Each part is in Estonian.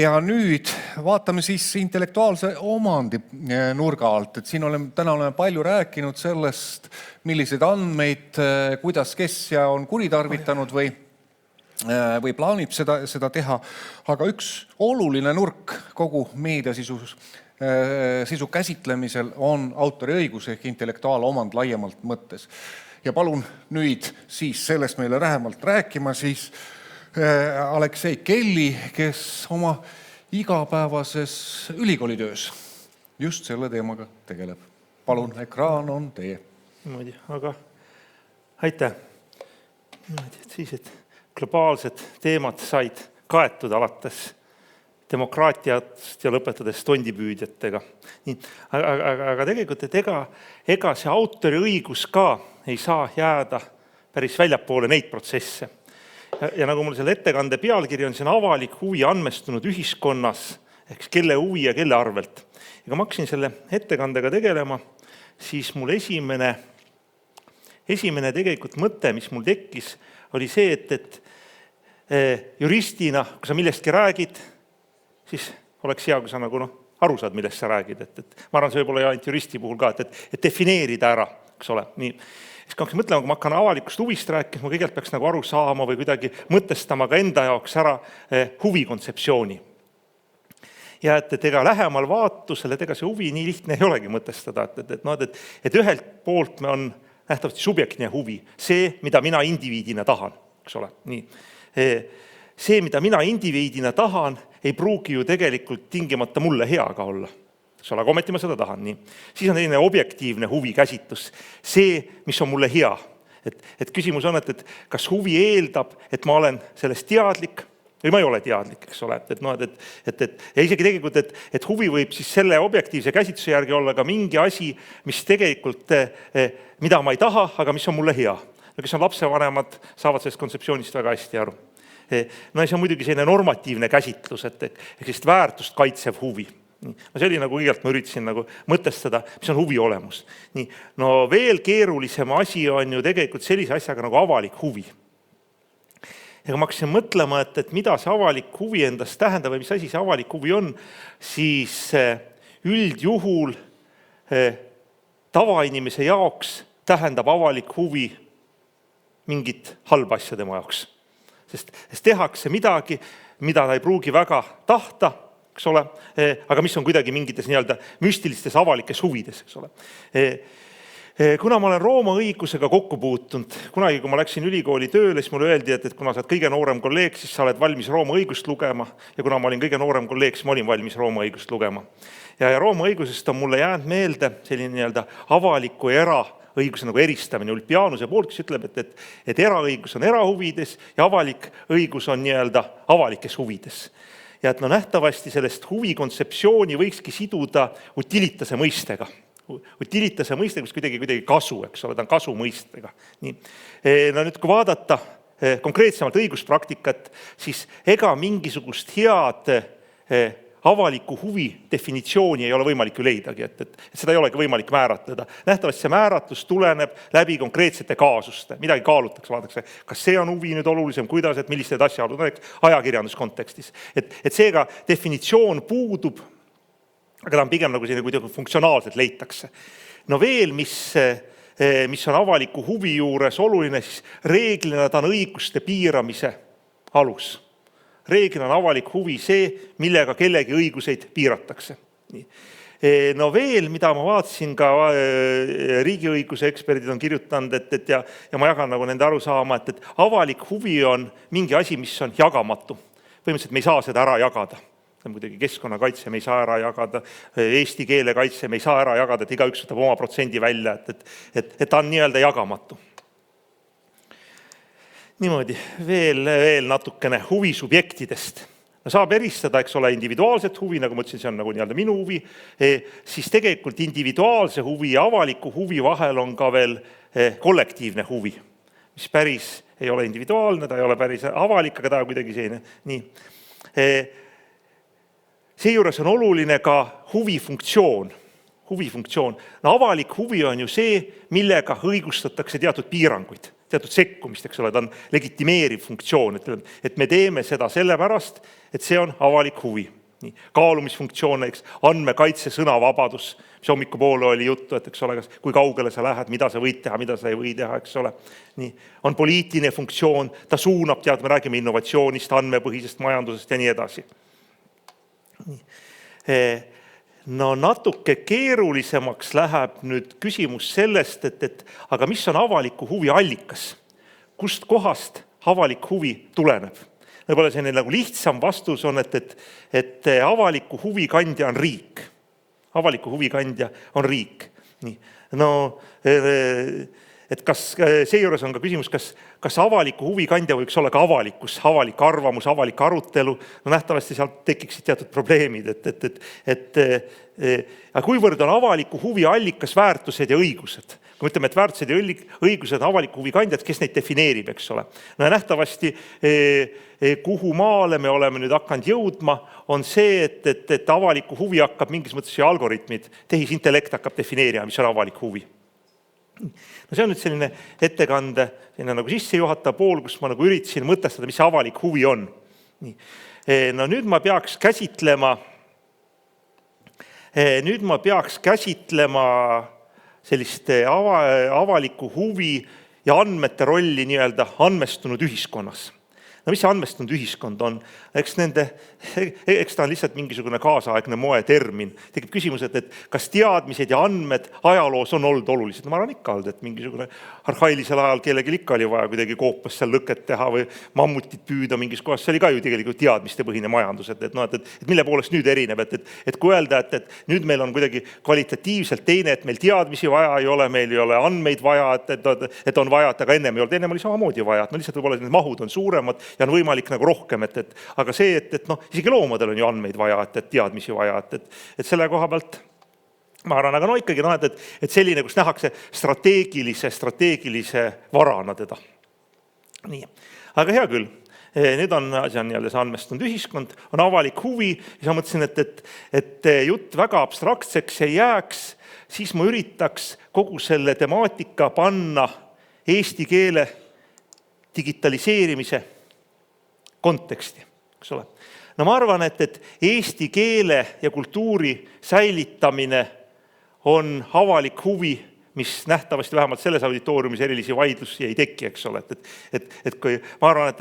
Ja nüüd vaatame siis intellektuaalse omandi nurga alt. Siin täna oleme palju rääkinud sellest, milliseid andmeid, kuidas kes on kuritarvitanud või plaanib seda teha. Aga üks oluline nurk kogu meediasisu käsitlemisel on autoriõigus ehk intellektuaalomand laiemalt mõttes. Ja palun nüüd siis sellest meile lähemalt rääkima siis Aleksei Kelli, kes oma igapäevases ülikoolitöös just selle teemaga tegeleb. Palun, ekraan on teie. Niimoodi, aga aitäh. Siis, et globaalsed teemad said kaetud alates demokraatiast ja lõpetades tondipüüdjatega. Aga tegelikult, et ega see autoriõigus ka ei saa jääda päris väljapoole neid protsesse. Ja nagu mul selle ettekande pealkiri on, see on avalik huvi andmestunud ühiskonnas, ehk kelle huvi ja kelle arvelt. Ja kui ma hakkasin selle ettekandega tegelema, siis mul esimene tegelikult mõte, mis mul tekkis, oli see, et juristina, kui sa millestki räägid, siis oleks hea, kui sa nagu aru saad, millest sa räägid. Ma arvan, see võib olla ainult juristi puhul ka, et defineerida ära, eks ole, nii. Siis kui mõtlema, kui ma hakkan avalikust huvist rääkima, ma kõigelt peaks nagu aru saama või kuidagi mõtestama ka enda jaoks ära huvikontseptsiooni. Ja et ega lähemal vaatusel, et ega see huvi nii lihtne ei olegi mõtestada. Et ühelt poolt me on nähtavasti subjektine huvi, see, mida mina indiviidina tahan, eks ole. Nii. See, mida mina indiviidina tahan, ei pruugi ju tegelikult tingimata mulle hea ka olla. Aga ometi ma seda tahan. Nii. Siis on selline objektiivne huvi käsitlus. See, mis on mulle hea. Et küsimus on, et kas huvi eeldab, et ma olen sellest teadlik või ma ei ole teadlik, eks ole. Ja isegi tegelikult, et huvi võib siis selle objektiivse käsitluse järgi olla ka mingi asi, mis tegelikult, mida ma ei taha, aga mis on mulle hea. Kes on lapsevanemad, saavad sellest kontseptsioonist väga hästi aru. No see on muidugi selline normatiivne käsitlus, et sellist väärtust kaitsev huvi. See oli nagu kõigelt ma üritasin nagu mõtestada, mis on huvi olemus. Nii. No veel keerulisem asi on ju tegelikult sellise asjaga nagu avalik huvi. Ja kui ma hakkasin mõtlema, et mida see avalik huvi endast tähendab või mis asi see avalik huvi on, siis üldjuhul tavainimese jaoks tähendab avalik huvi mingit halba asja tema jaoks. Sest tehakse midagi, mida ta ei pruugi väga tahta, eks ole, aga mis on kuidagi mingites nii-öelda müstilistes avalikes huvides, eks ole. Kuna ma olen Rooma õigusega kokku puutunud, kunagi kui ma läksin ülikooli tööle, siis mulle öeldi, et kuna sa oled kõige noorem kolleeg, siis sa oled valmis Rooma õigust lugema ja kuna ma olin kõige noorem kolleeg, siis ma olin valmis Rooma õigust lugema. Ja Rooma õigusest on mulle jäänud meelde selline nii-öelda avaliku ja eraõiguse nagu eristamine. Ulpianuse poolt, kes ütleb, et eraõigus on erahuvides ja avalik õigus on nii-öelda avalikes huvides. Ja et nähtavasti sellest huvi kontseptsiooni võikski siduda utilitase mõistega. Utilitase mõistega, mis kuidagi kasu, eks ole, ta on kasu mõistega. Nii. No nüüd, kui vaadata konkreetsemalt õiguspraktikat, siis ega mingisugust head avaliku huvi definitsiooni ei ole võimalik ju leidagi, et seda ei olegi võimalik määratleda. Nähtavasti see määratlus tuleneb läbi konkreetsete kaasuste. Midagi kaalutakse, vaadatakse, kas see on huvi nüüd olulisem, kuidas, et millised asjaolud, ajakirjanduskontekstis. Et seega definitsioon puudub, aga ta on pigem nagu selline, kuidagi funktsionaalselt leitakse. No veel, mis on avaliku huvi juures oluline, siis reeglina ta on õiguste piiramise alus. Reeglina on avalik huvi see, millega kellegi õiguseid piiratakse. Nii. No veel, mida ma vaatasin ka riigiõiguse eksperdid on kirjutanud, ja ma jagan nagu nende aru saama, et avalik huvi on mingi asi, mis on jagamatu. Põhimõtteliselt me ei saa seda ära jagada. Muidugi keskkonnakaitse me ei saa ära jagada, eesti keele kaitse me ei saa ära jagada, et igaüks võtab oma protsendi välja, et ta on nii-öelda jagamatu. Niimoodi, veel natukene huvi subjektidest. No saab eristada, eks ole, individuaalset huvi, nagu ma ütlesin, see on nagu nii-öelda minu huvi, siis tegelikult individuaalse huvi ja avaliku huvi vahel on ka veel kollektiivne huvi, mis päris ei ole individuaalne, ta ei ole päris avalik, aga ta on kuidagi selline. Nii. Seejuures on oluline ka huvifunktsioon. No avalik huvi on ju see, millega õigustatakse teatud piiranguid. teatud sekkumist, eks ole, ta on legitimeeriv funktsioon, et me teeme seda sellepärast, et see on avalik huvi. Nii, kaalumisfunktsioon, eks, andmekaitse, sõnavabadus, mis hommikupoole oli juttu, et eks ole, kui kaugele sa lähed, mida sa võid teha, mida sa ei või teha, eks ole. Nii, on poliitiline funktsioon, ta suunab, me räägime innovatsioonist, andmepõhisest majandusest ja nii edasi. No natuke keerulisemaks läheb nüüd küsimus sellest, et aga mis on avaliku huvi allikas? Kust kohast avalik huvi tuleneb? Võib-olla selline nagu lihtsam vastus on, et avaliku huvi kandja on riik. Avaliku huvi kandja on riik. Nii. No, et kas seejuures on ka küsimus, kas avaliku huvi kandja võiks olla ka avalikkus, avalik arvamus, avalik arutelu, no nähtavasti sealt tekiksid teatud probleemid, aga kuivõrd on avaliku huvi allikas väärtused ja õigused? Kui me ütleme, et väärtused ja õigused on avaliku huvi kandjad, kes neid defineerib, eks ole? No ja nähtavasti, kuhu maale me oleme nüüd hakanud jõudma, on see, et avaliku huvi hakkab mingis mõttes ja algoritmid, tehisintellekt hakkab defineerima, mis on avalik huvi. No see on nüüd selline ettekande selline nagu sissejuhatav pool, kus ma nagu üritasin mõtestada, mis avalik huvi on. Nii. No nüüd ma peaks käsitlema sellist avaliku huvi ja andmete rolli nii-öelda andmestunud ühiskonnas. No mis see andmestunud ühiskond on? Eks ta on lihtsalt mingisugune kaasaegne moetermin. Tekib küsimus, et kas teadmised ja andmed ajaloos on olnud olulised? No ma arvan ikka olnud, et mingisugune arhailisel ajal kellelgi ikka oli vaja kuidagi koopas seal lõket teha või mammutit püüda mingis kohas. See oli ka ju tegelikult teadmistepõhine majandus, et mille poolest nüüd erineb, et kui öelda, et nüüd meil on kuidagi kvalitatiivselt teine, et meil teadmisi vaja ei ole, meil ei ole andmeid vaja, et on vaja, et aga ennem ei olnud, ennem oli samamoodi vaja, et no lihtsalt võib-olla need mahud on suuremad ja on võimalik nagu rohkem, aga see, et isegi loomadel on ju andmeid vaja, et teadmisi vaja, et selle koha pealt ma arvan, aga ikkagi, et selline, kus nähakse strateegilise varana teda. Nii, aga hea küll, nüüd on see andmestunud ühiskond, on avalik huvi ja sa mõtlesin, et jutt väga abstraktseks ei jääks, siis ma üritaks kogu selle temaatika panna eesti keele digitaliseerimise konteksti, eks ole. No ma arvan, et eesti keele ja kultuuri säilitamine on avalik huvi, mis nähtavasti vähemalt selles auditooriumis erilisi vaidlusi ei teki, eks ole. Et kui ma arvan, et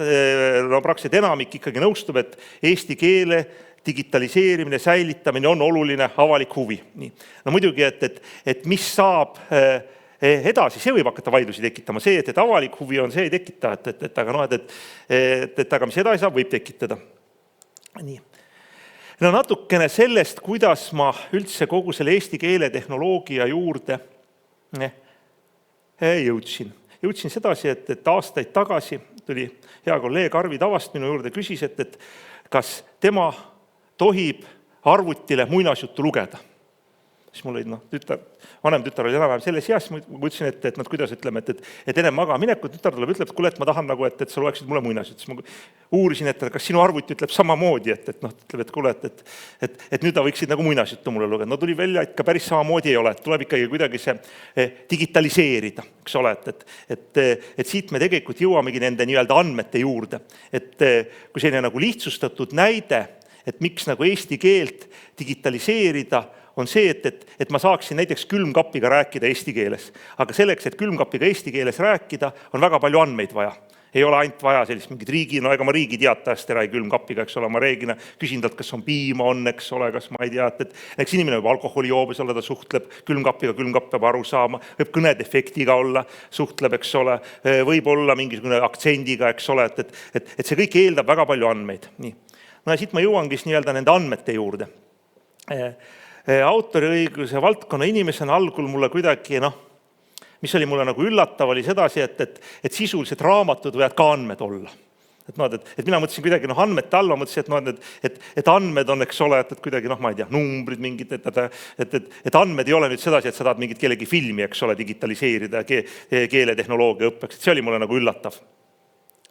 praktiliselt enamik ikkagi nõustub, et eesti keele digitaliseerimine, säilitamine on oluline avalik huvi. Nii. No muidugi, et mis saab edasi, see võib hakata vaidlusi tekitama. See, et avalik huvi on, see ei tekita, aga mis edasi saab, võib tekitada. Nii. No natukene sellest, kuidas ma üldse kogu selle eesti keele tehnoloogia juurde jõudsin. Jõudsin sedasi, et aastaid tagasi tuli hea kolleeg Arvi Tavast minu juurde, küsis, et kas tema tohib arvutile muinasjuttu lugeda. Siis mul oli, vanem tütar oli enam-vähem selles eas, ma ütlesin, et kuidas ütleme, et enne maga minekut tütar tuleb, ütleb, et kuule, et ma tahan nagu, et sa loeksid mulle muinasjuttu. Siis ma uurisin, et kas sinu arvuti ütleb samamoodi, ütleb, et kuule, et nüüd ta võiksid nagu muinasjuttu mulle lugeda. No tuli välja, et ka päris samamoodi ei ole, et tuleb ikkagi kuidagi see digitaliseerida, eks ole, et siit me tegelikult jõuamegi nende nii-öelda andmete juurde. Et kui selline nagu lihtsustatud näide, et miks nagu eesti keelt digitaliseerida, on see, et ma saaksin näiteks külmkapiga rääkida eesti keeles. Aga selleks, et külmkapiga eesti keeles rääkida, on väga palju andmeid vaja. Ei ole ainult vaja sellist mingit riigi, no ega ma riigi teatajast ei räägi külmkapiga, eks ole, ma reegina küsin talt, kas on piima on, eks ole, kas ma ei tea, et näiteks inimene võib alkoholijoobes olla, ta suhtleb külmkapiga, külmkapp peab aru saama, võib kõnedefektiga olla, suhtleb, eks ole, võib olla mingisugune aktsendiga, eks ole, et see kõik eeldab väga palju andmeid. Nii. No ja siit ma jõuangi nii-öelda nende andmete juurde. Autoriõiguse valdkonna inimesena algul mulle kuidagi, mis oli mulle nagu üllatav, oli sedasi, et sisuliselt raamatud võivad ka andmed olla. Et mina mõtlesin kuidagi andmete all, ma mõtlesin, et andmed on, eks ole, et kuidagi, ma ei tea, numbrid mingid, et andmed ei ole nüüd sedasi, et sa tahad mingit kellegi filmi, eks ole, digitaliseerida keeletehnoloogia õppeks. See oli mulle nagu üllatav.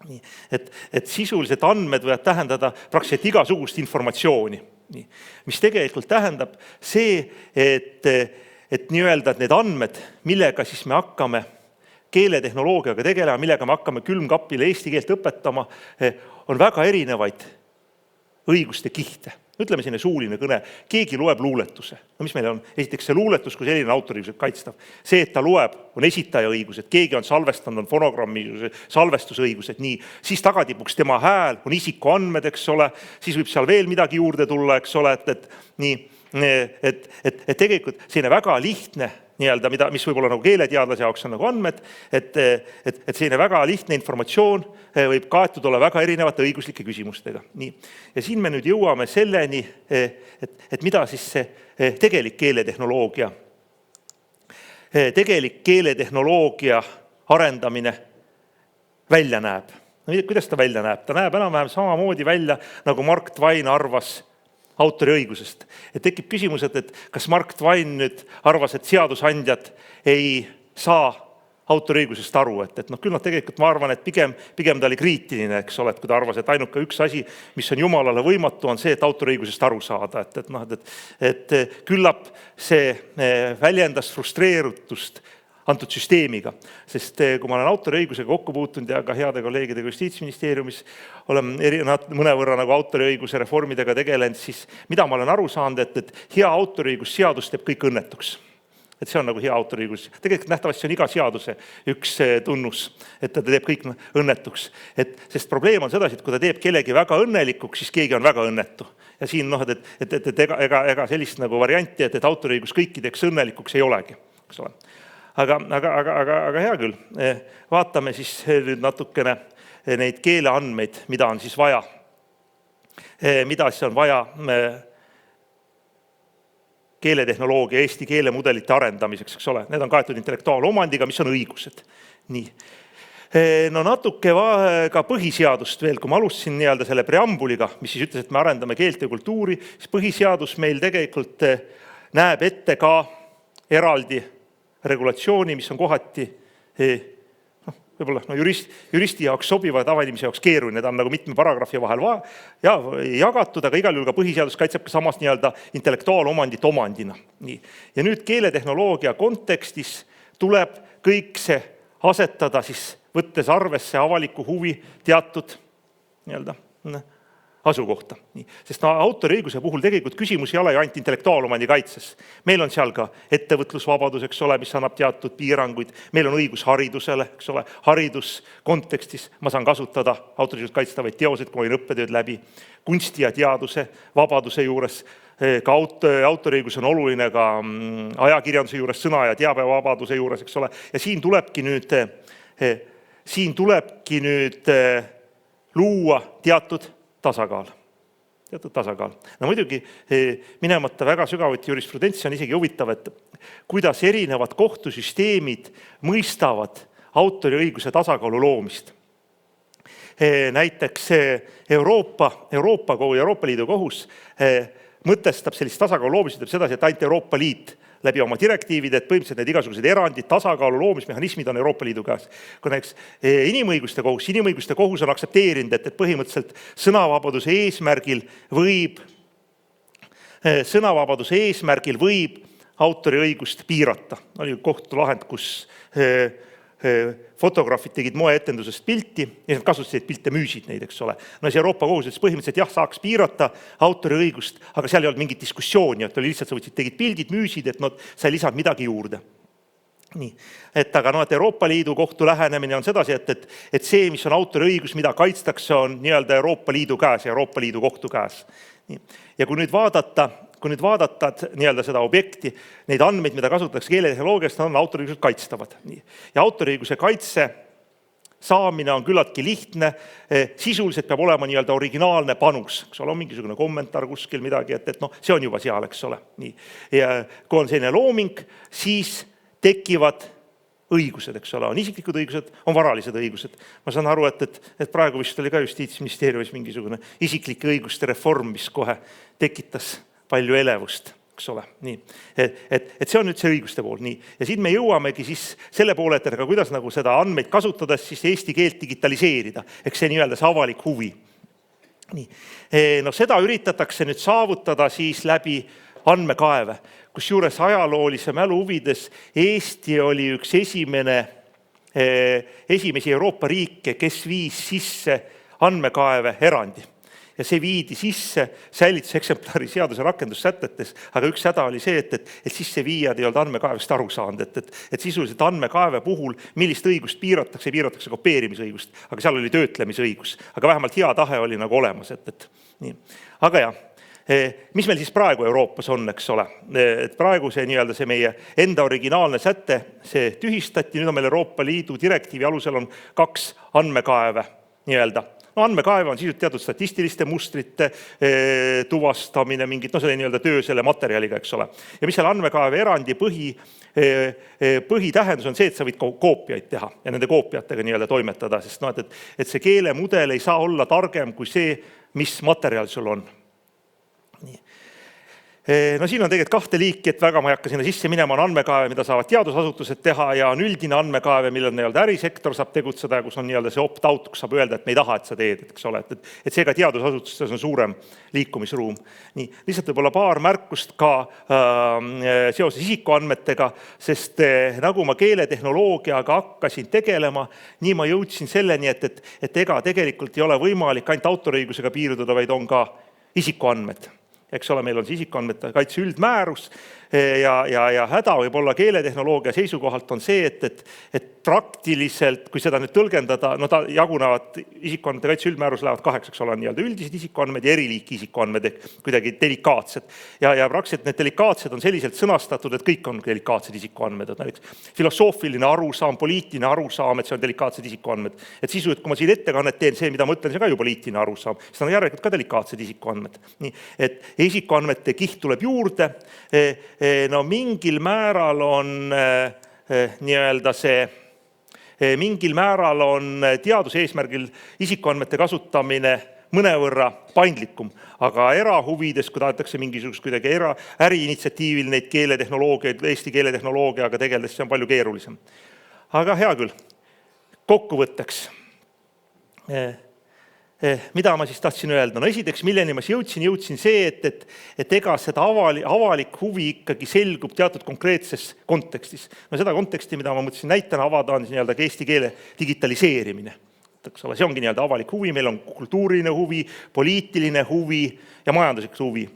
Nii. Et sisuliselt andmed võivad tähendada praktiliselt igasugust informatsiooni. Nii. Mis tegelikult tähendab see, et nii-öelda, et need andmed, millega siis me hakkame keeletehnoloogiaga tegelema, millega me hakkame külmkapile eesti keelt õpetama, on väga erinevaid õiguste kihte. Ütleme sinne suuline kõne, keegi loeb luuletuse. No mis meil on? Esiteks see luuletus, kui selline autoriõigused kaitstav. See, et ta loeb, on esitaja õigused, keegi on salvestanud, on fonogrammi salvestusõigused, nii. Siis tagatipuks tema hääl, on isiku andmed, eks ole, siis võib seal veel midagi juurde tulla, eks ole, et tegelikult selline väga lihtne nii-öelda, mis võib-olla nagu keeleteadlase jaoks on nagu andmed, et selline väga lihtne informatsioon võib kaetud olla väga erinevate õiguslike küsimustega. Nii. Ja siin me nüüd jõuame selleni, et mida siis see tegelik keeletehnoloogia arendamine välja näeb. No, kuidas ta välja näeb? Ta näeb enam-vähem samamoodi välja, nagu Mark Twain arvas autoriõigusest. Et tekib küsimus, et kas Mark Twain nüüd arvas, et seadusandjad ei saa autoriõigusest aru, et küll nad tegelikult, ma arvan, et pigem ta oli kriitiline, eks ole, et kui ta arvas, et ainuke üks asi, mis on jumalale võimatu, on see, et autoriõigusest aru saada, et küllap see väljendas frustreerutust antud süsteemiga, sest kui ma olen autoriõigusega kokku puutunud ja ka heade kolleegidega Justiitsministeeriumis olen mõnevõrra nagu autoriõiguse reformidega tegelenud, siis mida ma olen aru saanud, et hea autoriõigusseadus teeb kõik õnnetuks. Et see on nagu hea autoriõigus. Tegelikult nähtavasti see on iga seaduse üks tunnus, et ta teeb kõik õnnetuks. Sest probleem on sedasi, et kui ta teeb kellegi väga õnnelikuks, siis keegi on väga õnnetu. Ja siin et ega sellist nagu varianti, et autoriõigus kõikideks õnnelikuks ei olegi, eks ole. Aga hea küll, vaatame siis nüüd natukene neid keeleandmeid, mida on siis vaja. Mida siis on vaja keeletehnoloogia, eesti keelemudelite arendamiseks, eks ole. Need on kaetud intellektuaalomandiga, mis on õigused. Nii. No natuke ka põhiseadust veel, kui ma alustasin nii-öelda selle preambuliga, mis siis ütles, et me arendame keelt ja kultuuri, siis põhiseadus meil tegelikult näeb ette ka eraldi regulatsiooni, mis on kohati võib-olla juristi jaoks sobiva, tavainimese jaoks keeruline, ta on nagu mitme paragrahvi vahel jagatud, aga igal juhul ka põhiseadus kaitseb ka samas nii-öelda intellektuaalomandit omandina. Nii. Ja nüüd keeletehnoloogia kontekstis tuleb kõik see asetada siis võttes arvesse avaliku huvi teatud nii-öelda asukohta. Nii. Sest autoriõiguse puhul tegelikult küsimus ei ole ju ainult intellektuaalomandi kaitses. Meil on seal ka ettevõtlusvabadus, eks ole, mis annab teatud piiranguid. Meil on õigus haridusele, eks ole. Hariduskontekstis ma saan kasutada autoriõigust kaitstavaid teoseid, kui ma olin õppetööd läbi. Kunsti ja teaduse vabaduse juures ka autoriõigus on oluline ka ajakirjanduse juures, sõna- ja teabevabaduse juures, eks ole. Ja siin tulebki nüüd luua teatud tasakaal. No muidugi minemata väga sügavuti jurisprudentsi on isegi huvitav, et kuidas erinevad kohtusüsteemid mõistavad autoriõiguse tasakaalu loomist. Näiteks Euroopa Liidu kohus mõtestab sellist tasakaalu loomist, ütleb sedasi, et ainult Euroopa Liit läbi oma direktiivide, et põhimõtteliselt need igasugused erandid, tasakaalu loomismehhanismid on Euroopa Liidu käes. Kui näiteks inimõiguste kohus on aktsepteerinud, et põhimõtteliselt sõnavabaduse eesmärgil võib autoriõigust piirata. Oli kohtulahend, kus fotograafid tegid moeetendusest pilti ja nad kasutasid pilte, müüsid neid, eks ole. No see Euroopa kohus ütles põhimõtteliselt, jah, saaks piirata autoriõigust, aga seal ei olnud mingit diskussiooni, et oli lihtsalt, sa võtsid, tegid pildid, müüsid, et sa ei lisanud midagi juurde. Nii. Aga et Euroopa Liidu kohtu lähenemine on sedasi, et see, mis on autoriõigus, mida kaitstakse, on nii-öelda Euroopa Liidu käes ja Euroopa Liidu kohtu käes. Nii. Ja kui nüüd vaadata nii-öelda seda objekti, neid andmeid, mida kasutatakse keeletehnoloogiast, on autoriõigused kaitstavad. Nii. Ja autoriõiguse kaitse saamine on küllaltki lihtne, sisuliselt peab olema nii-öelda originaalne panus, eks ole, on mingisugune kommentaar kuskil midagi, et see on juba seal, eks ole. Nii. Ja kui on selline looming, siis tekivad õigused, eks ole, on isiklikud õigused, on varalised õigused. Ma saan aru, et praegu vist oli ka Justiitsministeeriumis mingisugune isiklike õiguste reform, mis kohe tekitas palju elevust, eks ole. Nii. Et see on nüüd see õiguste pool. Nii. Ja siin me jõuamegi siis selle poole, et kuidas nagu seda andmeid kasutades siis eesti keelt digitaliseerida. Eks see nii-öelda see avalik huvi. Nii. No seda üritatakse nüüd saavutada siis läbi andmekaeve, kus juures ajaloolise mälu huvides Eesti oli üks esimene esimesi Euroopa riike, kes viis sisse andmekaeve erandi. Ja see viidi sisse säilituseksemplari seaduse rakendussätetes, aga üks häda oli see, et sisse viijad ei olnud andmekaevest aru saanud, et sisuliselt andmekaeve puhul, millist õigust piiratakse kopeerimisõigust, aga seal oli töötlemisõigus. Aga vähemalt hea tahe oli nagu olemas. Nii. Aga jah, mis meil siis praegu Euroopas on, eks ole? Et praegu see meie enda originaalne säte, see tühistati, nüüd on meil Euroopa Liidu direktiivi alusel on 2 andmekaeve nii-öelda. Andmekaeve on sisult teatud statistiliste mustrite tuvastamine, mingit, see töö selle materjaliga, eks ole. Ja mis selle andmekaeve erandi põhitähendus on see, et sa võid koopiaid teha ja nende koopiatega toimetada, sest et see keelemudel ei saa olla targem kui see, mis materjal sul on. Nii. No siin on tegelikult 2 liiki, et väga ma ei hakka sinna sisse minema, on andmekaeve, mida saavad teadusasutused teha ja on üldine andmekaeve, millel ärisektor saab tegutseda ja kus on see opt-out, kus saab öelda, et me ei taha, et sa teed, eks ole. Et seega teadusasutustes on suurem liikumisruum. Nii, lihtsalt võib olla paar märkust ka seoses isikuandmetega, sest nagu ma keeletehnoloogiaga hakkasin tegelema, nii ma jõudsin selleni, et ega tegelikult ei ole võimalik ainult autoriõigusega piirduda, vaid on ka isikuandmed. Eks ole, meil on see isikuandmete kaitse üldmäärus ja häda võib olla keeletehnoloogia seisukohalt on see, et praktiliselt, kui seda nüüd tõlgendada, ta jagunevad isikuandmete kaitse üldmäärus lähevad 8, eks ole, on üldised isikuandmed ja eriliiki isikuandmed ehk kuidagi delikaatsed. Ja praktiliselt need delikaatsed on selliselt sõnastatud, et kõik on delikaatsed isikuandmed. Näiteks filosoofiline arusaam, poliitiline arusaam, et see on delikaatsed isikuandmed. Et sisu, et kui ma siin ettekannet teen, see, mida ma ütlen, see ka ju poliitiline arusaam. Seda on järelikult ka delikaatsed isikuandmed. Nii, et isikuandmete kiht tuleb juurde. No mingil määral on nii-öelda see mingil määral on teaduse eesmärgil isikuandmete kasutamine mõnevõrra paindlikum, aga erahuvides, kui tahetakse mingisugust kuidagi äriinitsiatiivil neid keeletehnoloogiaid, eesti keeletehnoloogiaga tegeldes, see on palju keerulisem. Aga hea küll, kokkuvõtteks. Mida ma siis tahtsin öelda? No esiteks, milleni ma jõudsin see, et ega seda avalik huvi ikkagi selgub teatud konkreetses kontekstis. No seda konteksti, mida ma mõtlesin näitena avada, on nii-öelda eesti keele digitaliseerimine. See ongi nii-öelda avalik huvi, meil on kultuuriline huvi, poliitiline huvi ja majanduslik huvi.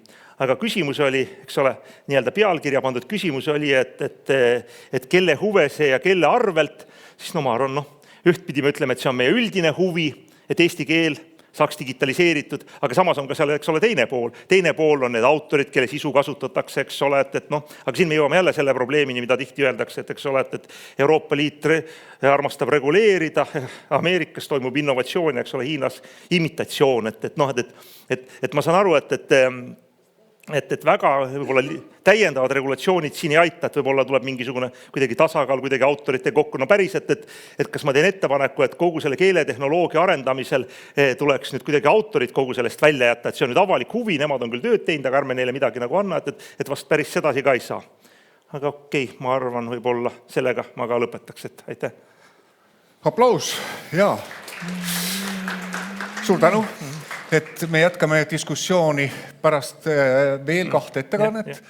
Aga küsimus oli, eks ole, nii-öelda pealkirja pandud küsimus oli, et kelle huve see ja kelle arvelt, siis ma arvan, ühtpidi me ütleme, et see on meie üldine huvi, et eesti keel saaks digitaliseeritud, aga samas on ka seal, eks ole, teine pool. Teine pool on need autorid, kelle sisu kasutatakse, eks ole, aga siin me jõuame jälle selle probleemini, mida tihti öeldakse, et eks ole, et Euroopa Liit armastab reguleerida, Ameerikas toimub innovatsioon, eks ole, Hiinas imitatsioon, et ma saan aru, et väga võib-olla täiendavad regulatsioonid siin ei aita, et võib-olla tuleb mingisugune kuidagi tasakaal, kuidagi autorite kokku. No päriselt, et kas ma teen ettepaneku, et kogu selle keeletehnoloogia arendamisel tuleks nüüd kuidagi autorid kogu sellest välja jätta, et see on nüüd avalik huvi, nemad on küll tööd teinud, aga ärme neile midagi nagu anna, et vast päris sedasi ka ei saa. Aga okei, ma arvan, võib-olla sellega ma ka lõpetaks, et aitäh. Aplaus, jaa. Suur tänu. Et me jätkame diskussiooni pärast veel 2 ettekannet.